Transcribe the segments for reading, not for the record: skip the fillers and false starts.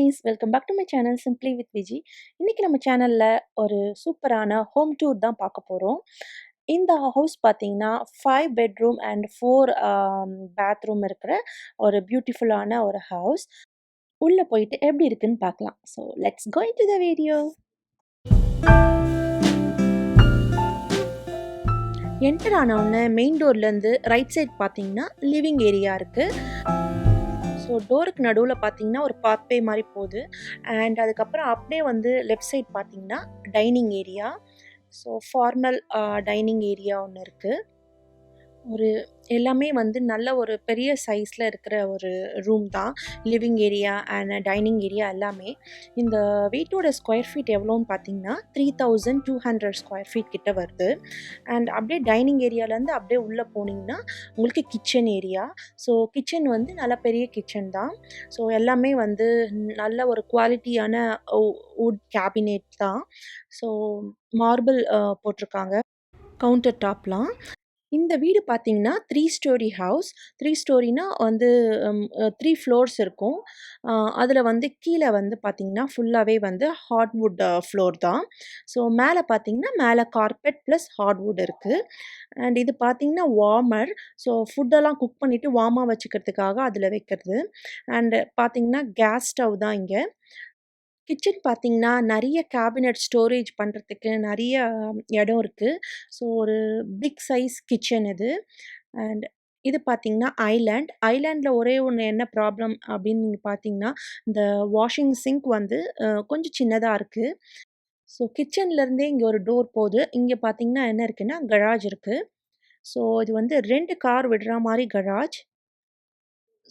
guys, welcome back to my channel Simply with Viji. இன்னைக்கு நம்ம சேனல்ல ஒரு சூப்பரான ஹோம் டூர் தான் பார்க்க போறோம். இந்த ஹவுஸ் பார்த்தீங்கன்னா 5 பெட்ரூம் அண்ட் 4 பாத்ரூம் இருக்கிற ஒரு பியூட்டிஃபுல்லான ஒரு ஹவுஸ். உள்ள போயிட்டு எப்படி இருக்குன்னு பார்க்கலாம். So let's go into the video. Enter ஆன உடனே மெயின் டோர்லேருந்து ரைட் சைட் பார்த்தீங்கன்னா லிவிங் ஏரியா இருக்குது. ஸோ டோருக்கு நடுவில் பார்த்தீங்கன்னா ஒரு பாத்வே மாதிரி போகுது. அண்ட் அதுக்கப்புறம் அப்படியே வந்து லெஃப்ட் சைட் பார்த்தீங்கன்னா dining area. So formal dining area ஒன்று இருக்குது. ஒரு எல்லாமே வந்து நல்ல ஒரு பெரிய சைஸில் இருக்கிற ஒரு ரூம் தான். Living area and dining area எல்லாமே. இந்த வீட்டோட ஸ்கொயர் ஃபீட் எவ்வளோன்னு பார்த்தீங்கன்னா 3200 ஸ்கொயர் ஃபீட் கிட்ட வருது. அண்ட் அப்படியே டைனிங் ஏரியாவிலேருந்து அப்படியே உள்ளே போனீங்கன்னா உங்களுக்கு கிச்சன் ஏரியா. ஸோ கிச்சன் வந்து நல்ல பெரிய கிச்சன் தான். ஸோ எல்லாமே வந்து நல்ல ஒரு குவாலிட்டியான வுட் கேபினெட் தான். ஸோ மார்பிள் போட்டிருக்காங்க கவுண்டர் டாப்லாம். இந்த வீடு பார்த்தீங்கன்னா 3 ஸ்டோரி ஹவுஸ். 3 ஸ்டோரினா வந்து 3 ஃப்ளோர்ஸ் இருக்கும். அதில் வந்து கீழே வந்து பார்த்தீங்கன்னா ஃபுல்லாகவே வந்து ஹார்ட்வுட் ஃப்ளோர் தான். ஸோ மேலே பார்த்தீங்கன்னா மேலே கார்பெட் ப்ளஸ் ஹார்ட்வுட் இருக்குது. அண்ட் இது பார்த்தீங்கன்னா வார்மர். ஸோ ஃபுட்டெல்லாம் குக் பண்ணிவிட்டு வார்மாக வச்சுக்கிறதுக்காக அதில் வைக்கிறது. அண்டு பார்த்தீங்கன்னா கேஸ் ஸ்டவ் தான் இங்கே. கிச்சன் பார்த்தீங்கன்னா நிறைய கேபினட் ஸ்டோரேஜ் பண்ணுறதுக்கு நிறைய இடம் இருக்குது. ஸோ ஒரு பிக் சைஸ் கிச்சன் இது. அண்ட் இது பார்த்தீங்கன்னா ஐலேண்டில் ஒரே ஒன்று என்ன ப்ராப்ளம் அப்படின்னு நீங்கள் பார்த்தீங்கன்னா இந்த வாஷிங் சிங்க் வந்து கொஞ்சம் சின்னதாக இருக்குது. ஸோ கிச்சன்லேருந்தே இங்கே ஒரு டோர் போகுது. இங்கே பார்த்தீங்கன்னா என்ன இருக்குன்னா கராஜ் இருக்குது. ஸோ இது வந்து 2 கார் விடுற மாதிரி கராஜ்.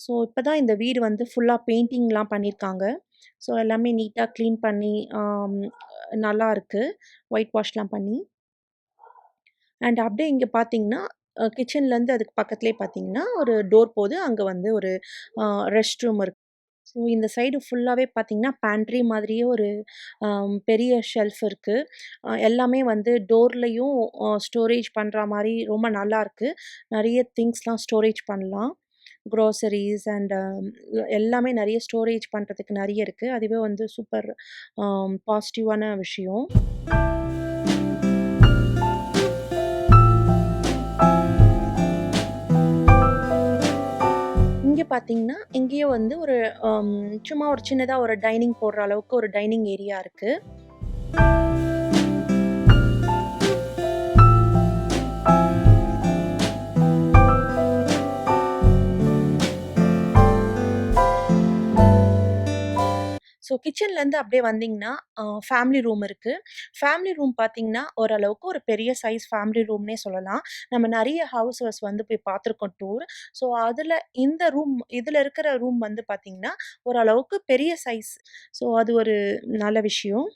ஸோ இப்போ தான் இந்த வீடு வந்து ஃபுல்லாக பெயிண்டிங்லாம் பண்ணியிருக்காங்க. ஸோ எல்லாமே நீட்டாக க்ளீன் பண்ணி நல்லா இருக்குது, ஒயிட் வாஷ்லாம் பண்ணி. அண்ட் அப்படியே இங்கே பார்த்தீங்கன்னா கிச்சன்லேருந்து அதுக்கு பக்கத்துலேயே பார்த்தீங்கன்னா ஒரு டோர் போகுது. அங்கே வந்து ஒரு ரெஸ்ட் ரூம் இருக்குது. ஸோ இந்த சைடு ஃபுல்லாகவே பார்த்தீங்கன்னா பேண்ட்ரி மாதிரியே ஒரு பெரிய ஷெல்ஃப் இருக்குது. எல்லாமே வந்து டோர்லேயும் ஸ்டோரேஜ் பண்ணுற மாதிரி ரொம்ப நல்லாயிருக்கு. நிறைய திங்ஸ்லாம் ஸ்டோரேஜ் பண்ணலாம். க்ரோசரிஸ் அண்ட் எல்லாமே நிறைய ஸ்டோரேஜ் பண்ணுறதுக்கு நிறைய இருக்குது. அதுவே வந்து சூப்பர் பாசிட்டிவான விஷயம். இங்கே பார்த்தீங்கன்னா இங்கேயே வந்து ஒரு சும்மா ஒரு சின்னதாக ஒரு டைனிங் போடுற அளவுக்கு ஒரு டைனிங் ஏரியா இருக்குது. ஸோ கிச்சன்லேருந்து அப்படியே வந்தீங்கன்னா ஃபேமிலி ரூம் இருக்குது. ஃபேமிலி ரூம் பார்த்தீங்கன்னா ஓரளவுக்கு ஒரு பெரிய சைஸ் ஃபேமிலி ரூம்னே சொல்லலாம். நம்ம நிறைய ஹவுசஸ் வந்து போய் பார்த்துருக்கோம் டூர். ஸோ அதில் இந்த ரூம் இதில் இருக்கிற ரூம் வந்து பார்த்தீங்கன்னா ஓரளவுக்கு பெரிய சைஸ். ஸோ அது ஒரு நல்ல விஷயம்.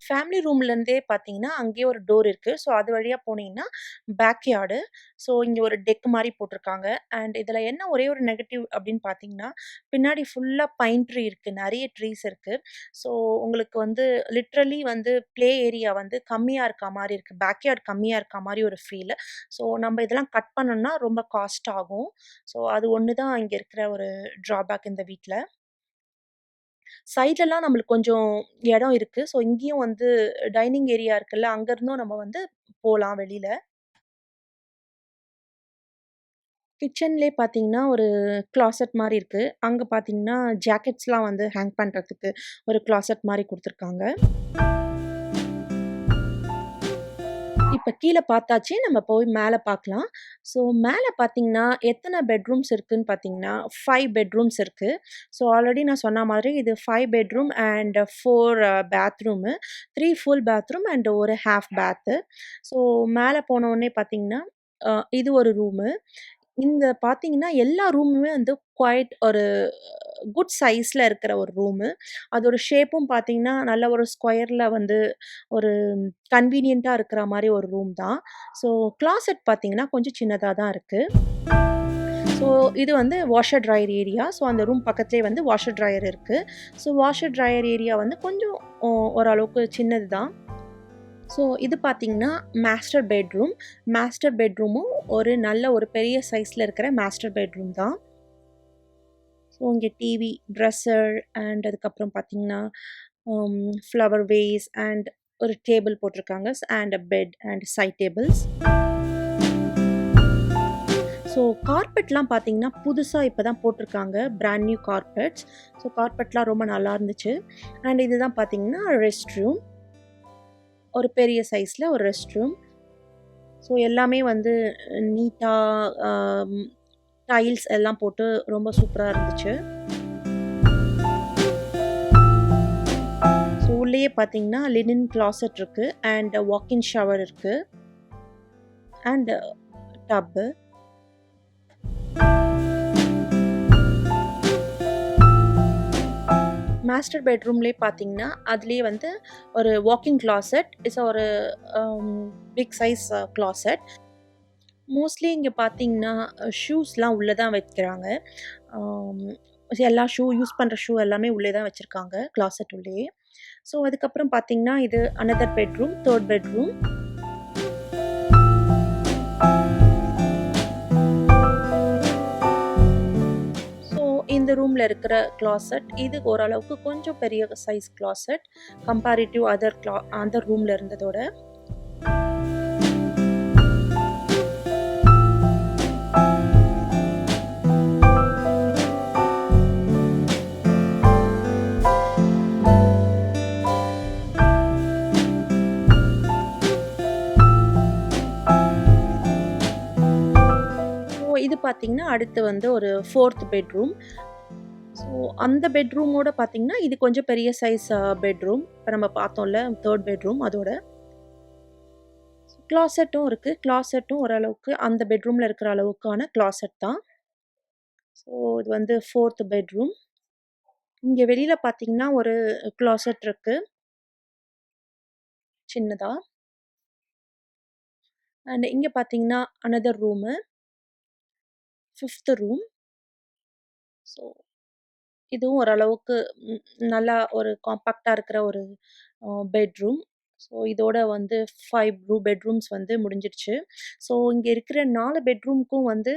ஃபேமிலி ரூம்லேருந்தே பார்த்தீங்கன்னா அங்கேயே ஒரு டோர் இருக்குது. ஸோ அது வழியாக போனீங்கன்னா பேக் யார்டு. ஸோ இங்கே ஒரு டெக் மாதிரி போட்டிருக்காங்க. அண்ட் இதில் என்ன ஒரே ஒரு நெகட்டிவ் அப்படின்னு பார்த்தீங்கன்னா பின்னாடி ஃபுல்லாக பைன் ட்ரீ இருக்குது, நிறைய ட்ரீஸ் இருக்குது. ஸோ உங்களுக்கு வந்து லிட்ரலி வந்து ப்ளே ஏரியா வந்து கம்மியாக இருக்க மாதிரி இருக்குது. பேக் யார்டு கம்மியாக இருக்க மாதிரி ஒரு ஃபீல். ஸோ நம்ம இதெல்லாம் கட் பண்ணோம்னா ரொம்ப காஸ்ட் ஆகும். ஸோ அது ஒன்று தான் இங்கே இருக்கிற ஒரு ட்ராபேக் இந்த வீட்டில். சைட்லலாம் நம்மளுக்கு கொஞ்சம் இடம் இருக்குது. ஸோ இங்கேயும் வந்து டைனிங் ஏரியா இருக்குல்ல, அங்கேருந்தும் நம்ம வந்து போகலாம் வெளியில. கிச்சன்லேயே பார்த்தீங்கன்னா ஒரு க்ளாசெட் மாரி இருக்குது. அங்கே பார்த்தீங்கன்னா ஜாக்கெட்ஸ்லாம் வந்து ஹேங் பண்ணுறதுக்கு ஒரு க்ளாசெட் மாரி கொடுத்துருக்காங்க. இப்போ கீழே பார்த்தாச்சு. நம்ம போய் மேலே பார்க்கலாம். ஸோ மேலே பார்த்தீங்கன்னா எத்தனை பெட்ரூம்ஸ் இருக்குதுன்னு பார்த்தீங்கன்னா 5 பெட்ரூம்ஸ் இருக்குது. ஸோ ஆல்ரெடி நான் சொன்ன மாதிரி இது 5 bedroom and 4 bathroom, 3 full bathroom and ஒரு ஹாஃப் பாத்து. ஸோ மேலே போனோடனே பார்த்தீங்கன்னா இது ஒரு ரூமு. இந்த பார்த்தீங்கன்னா எல்லா ரூமுமே வந்து குவைட் ஒரு குட் சைஸில் இருக்கிற ஒரு ரூமு. அதோட ஷேப்பும் பார்த்தீங்கன்னா நல்ல ஒரு ஸ்கொயரில் வந்து ஒரு கன்வீனியண்ட்டாக இருக்கிற மாதிரி ஒரு ரூம் தான். ஸோ க்ளாசெட் பார்த்தீங்கன்னா கொஞ்சம் சின்னதாக தான் இருக்குது. ஸோ இது வந்து வாஷர் ட்ரையர் ஏரியா. ஸோ அந்த ரூம் பக்கத்துலேயே வந்து வாஷர் ட்ரையர் இருக்குது. ஸோ வாஷர் ட்ரையர் ஏரியா வந்து கொஞ்சம் ஓரளவுக்கு சின்னது தான். ஸோ இது பார்த்தீங்கன்னா மாஸ்டர் பெட்ரூம். மாஸ்டர் பெட்ரூமும் ஒரு நல்ல ஒரு பெரிய சைஸில் இருக்கிற மாஸ்டர் பெட்ரூம் தான். ஸோ இங்கே டிவி, ட்ரெஸ்ஸர் அண்ட் அதுக்கப்புறம் பார்த்தீங்கன்னா ஃப்ளவர் வேஸ் அண்ட் ஒரு டேபிள் போட்டிருக்காங்க and a bed and side tables. So கார்பெட்லாம் பார்த்தீங்கன்னா புதுசாக இப்போ தான் போட்டிருக்காங்க, பிராண்ட் நியூ கார்பெட்ஸ். ஸோ கார்பெட்லாம் ரொம்ப நல்லா இருந்துச்சு. அண்ட் இதுதான் பார்த்தீங்கன்னா ரெஸ்ட் ரூம், ஒரு பெரிய சைஸில் ஒரு ரெஸ்ட் ரூம். ஸோ எல்லாமே வந்து நீட்டாக டைல்ஸ் எல்லாம் போட்டு ரொம்ப சூப்பராக இருந்துச்சு. ஸோ உள்ளேயே பார்த்தீங்கன்னா லினன் கிளாசட் இருக்குது அண்ட் வாக்கின் ஷவர் இருக்குது அண்ட் டப்பு. மாஸ்டர் பெட்ரூம்லேயே பார்த்தீங்கன்னா அதுலேயே வந்து ஒரு வாக்கிங் கிளாசட் இஸ் ஒரு பிக் சைஸ் கிளாசட். மோஸ்ட்லி இங்கே பார்த்தீங்கன்னா ஷூஸ்லாம் உள்ளே தான் வைக்கிறாங்க. எல்லா யூஸ் பண்ணுற ஷூ எல்லாமே உள்ளே தான் வச்சுருக்காங்க கிளாசட் உள்ளேயே. ஸோ அதுக்கப்புறம் பார்த்தீங்கன்னா இது அனதர் பெட்ரூம், 3rd பெட்ரூம். இந்த ரூமில் இருக்கிற கிளாசட் இது ஓரளவுக்கு கொஞ்சம் பெரிய சைஸ் கிளாசட் கம்பேரிட்டிவ் அதர் ரூமில் இருந்ததோட. இது பார்த்தீங்கன்னா அடுத்து வந்து ஒரு 4th பெட்ரூம். ஸோ அந்த பெட்ரூமோட பார்த்தீங்கன்னா இது கொஞ்சம் பெரிய சைஸ் பெட்ரூம். இப்போ நம்ம பார்த்தோம்ல 3rd பெட்ரூம், அதோட கிளாசெட்டும் இருக்குது. கிளாசெட்டும் ஓரளவுக்கு அந்த பெட்ரூமில் இருக்கிற அளவுக்கான கிளாசெட் தான். ஸோ இது வந்து 4th பெட்ரூம். இங்கே வெளியில் பார்த்தீங்கன்னா ஒரு கிளாசெட் இருக்குது சின்னதாக. அண்ட் இங்கே பார்த்தீங்கன்னா another room, 5th room. So இதுவும் ஓரளவுக்கு நல்லா ஒரு காம்பேக்டாக இருக்கிற ஒரு பெட்ரூம். ஸோ இதோட வந்து 5 பெட்ரூம்ஸ் வந்து முடிஞ்சிடுச்சு. ஸோ இங்கே இருக்கிற 4 பெட்ரூம்க்கும் வந்து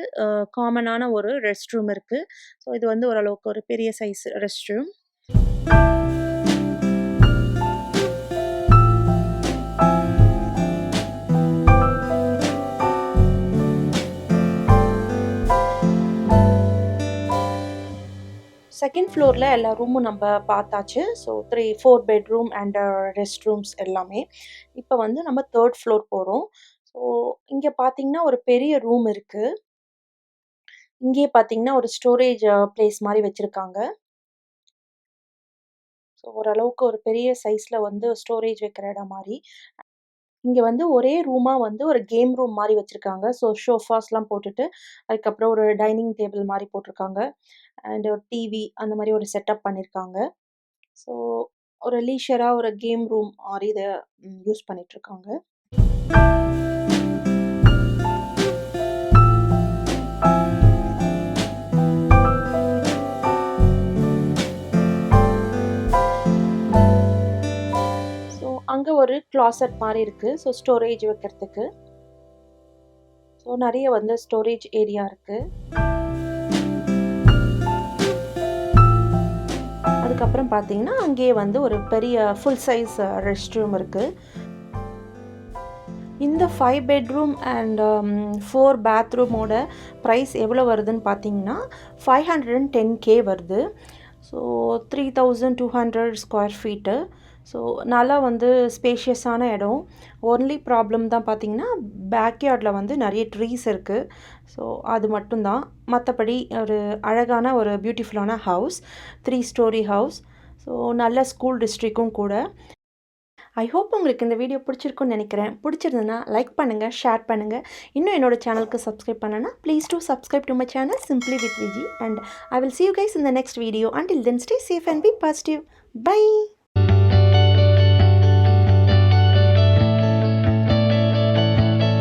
காமனான ஒரு ரெஸ்ட் ரூம் இருக்குது. ஸோ இது வந்து ஓரளவுக்கு ஒரு பெரிய சைஸ் ரெஸ்ட் ரூம். செகண்ட் ஃப்ளோரில் எல்லா ரூமும் நம்ம பார்த்தாச்சு. So 4 bedroom and rest rooms எல்லாமே. இப்போ வந்து நம்ம 3rd ஃப்ளோர் போகிறோம். ஸோ இங்கே பார்த்தீங்கன்னா ஒரு பெரிய ரூம் இருக்குது. இங்கேயே பார்த்தீங்கன்னா ஒரு ஸ்டோரேஜ் பிளேஸ் மாதிரி வச்சுருக்காங்க. ஸோ ஓரளவுக்கு ஒரு பெரிய சைஸில் வந்து ஸ்டோரேஜ் வைக்கிற இடம் மாதிரி. இங்கே வந்து ஒரே ரூமாக வந்து ஒரு கேம் ரூம் மாதிரி வச்சுருக்காங்க. ஸோ ஷோஃபாஸ்லாம் போட்டுட்டு அதுக்கப்புறம் ஒரு டைனிங் டேபிள் மாதிரி போட்டிருக்காங்க அண்ட் ஒரு டிவி அந்த மாதிரி ஒரு செட்டப் பண்ணியிருக்காங்க. ஸோ ஒரு லீஷராக ஒரு கேம் ரூம் மாதிரி இதை யூஸ் பண்ணிகிட்ருக்காங்க. அங்கே ஒரு கிளாசட் மாதிரி இருக்குது. ஸோ ஸ்டோரேஜ் வைக்கிறதுக்கு. ஸோ நிறைய வந்து ஸ்டோரேஜ் ஏரியா இருக்குது. அதுக்கப்புறம் பார்த்தீங்கன்னா அங்கேயே வந்து ஒரு பெரிய ஃபுல் சைஸ் ரெஸ்ட் ரூம் இருக்குது. இந்த 5 பெட்ரூம் அண்ட் 4 பாத்ரூமோட ப்ரைஸ் எவ்வளோ வருதுன்னு பார்த்தீங்கன்னா 510K வருது. So 3200 square feet. ஸோ நல்லா வந்து ஸ்பேஷியஸான இடம். ஒன்லி ப்ராப்ளம் தான் பார்த்திங்கன்னா பேக்யார்டில் வந்து நிறைய ட்ரீஸ் இருக்குது. ஸோ அது மட்டும்தான். மற்றபடி ஒரு அழகான ஒரு பியூட்டிஃபுல்லான ஹவுஸ், 3 ஸ்டோரி ஹவுஸ். ஸோ நல்ல ஸ்கூல் டிஸ்ட்ரிக்கும் கூட. ஐ ஹோப் உங்களுக்கு இந்த வீடியோ பிடிச்சிருக்குன்னு நினைக்கிறேன். பிடிச்சிருந்ததுன்னா லைக் பண்ணுங்கள், ஷேர் பண்ணுங்கள். இன்னும் என்னோட சேனலுக்கு சப்ஸ்கிரைப் பண்ணனா please do subscribe to my channel simply with Viji. And I will see you guys in the next video. Until then, stay safe and be positive. Bye.